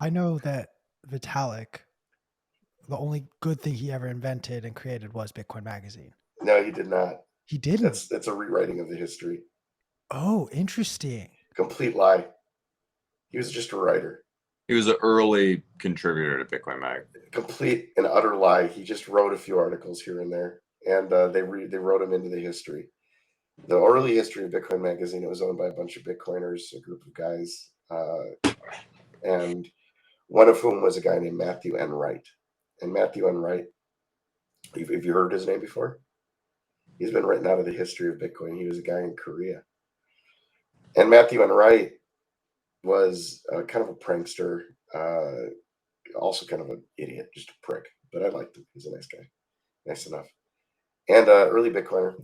I know that Vitalik, the only good thing he ever invented and created was Bitcoin Magazine. No, he did not. He didn't. That's a rewriting of the history. Oh, interesting. Complete lie. He was just a writer. He was an early contributor to Bitcoin Mag. Complete and utter lie. He just wrote a few articles here and there, and they wrote them into the history. The early history of Bitcoin Magazine, it was owned by a bunch of Bitcoiners, a group of guys, and one of whom was a guy named Matthew N. Wright. And Matthew N. Wright, have you heard his name before? He's been written out of the history of Bitcoin. He was a guy in Korea. And Matthew N. Wright was kind of a prankster, also kind of an idiot, just a prick. But I liked him. He's a nice guy. Nice enough. And early Bitcoiner.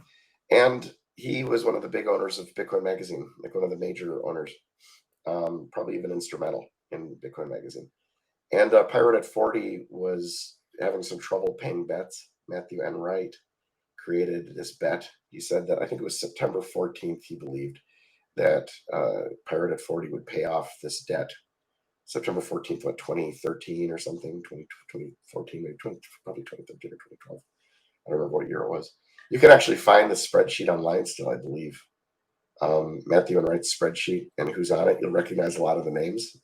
And he was one of the big owners of Bitcoin Magazine, like one of the major owners, probably even instrumental in Bitcoin Magazine. And Pirate at 40 was having some trouble paying bets. Matthew N. Wright created this bet. He said that, I think it was September 14th, he believed that Pirate at 40 would pay off this debt. September 14th, 2013 or something, 2014, maybe probably 2013 or 2012. I don't remember what year it was. You can actually find the spreadsheet online still, I believe. Matthew N. Wright's spreadsheet and who's on it. You'll recognize a lot of the names.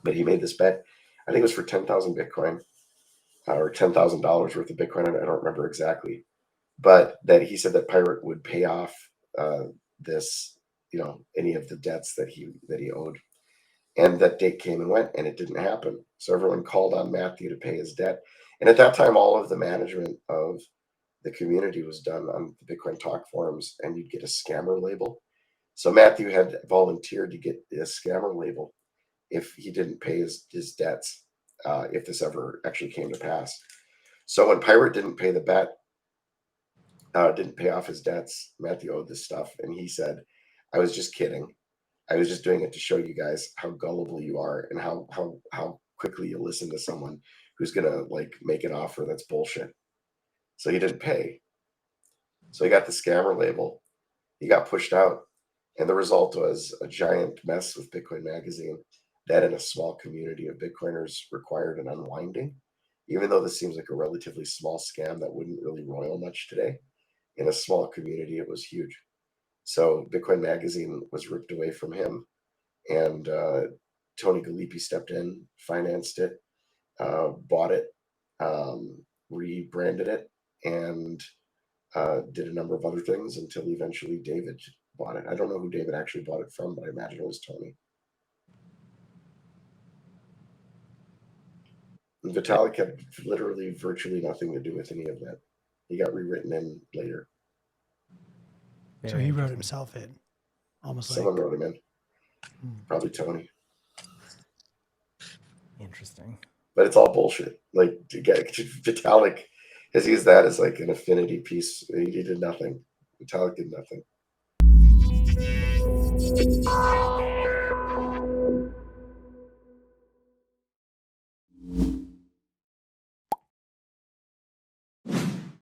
But he made this bet. I think it was for 10,000 Bitcoin or $10,000 worth of Bitcoin. I don't remember exactly. But that he said that Pirate would pay off this, any of the debts that he owed. And that date came and went, and it didn't happen. So everyone called on Matthew to pay his debt. And at that time, all of the management of the community was done on the Bitcoin Talk forums, and you'd get a scammer label. So Matthew had volunteered to get a scammer label if he didn't pay his debts, if this ever actually came to pass. So when Pirate didn't pay the bet, didn't pay off his debts, Matthew owed this stuff. And he said, I was just kidding. I was just doing it to show you guys how gullible you are and how quickly you listen to someone who's going to make an offer that's bullshit. So he didn't pay. So he got the scammer label. He got pushed out. And the result was a giant mess with Bitcoin Magazine that in a small community of Bitcoiners required an unwinding. Even though this seems like a relatively small scam that wouldn't really roil much today, in a small community, it was huge. So Bitcoin Magazine was ripped away from him, and Tony Galipi stepped in, financed it, bought it, rebranded it, and did a number of other things until eventually David bought it. I don't know who David actually bought it from, but I imagine it was Tony. And Vitalik had literally virtually nothing to do with any of that. He got rewritten in later. So he wrote himself in, almost Someone like. wrote him in. Probably Tony. Interesting. But it's all bullshit. Vitalik has used that as like an affinity piece. He did nothing. Vitalik did nothing.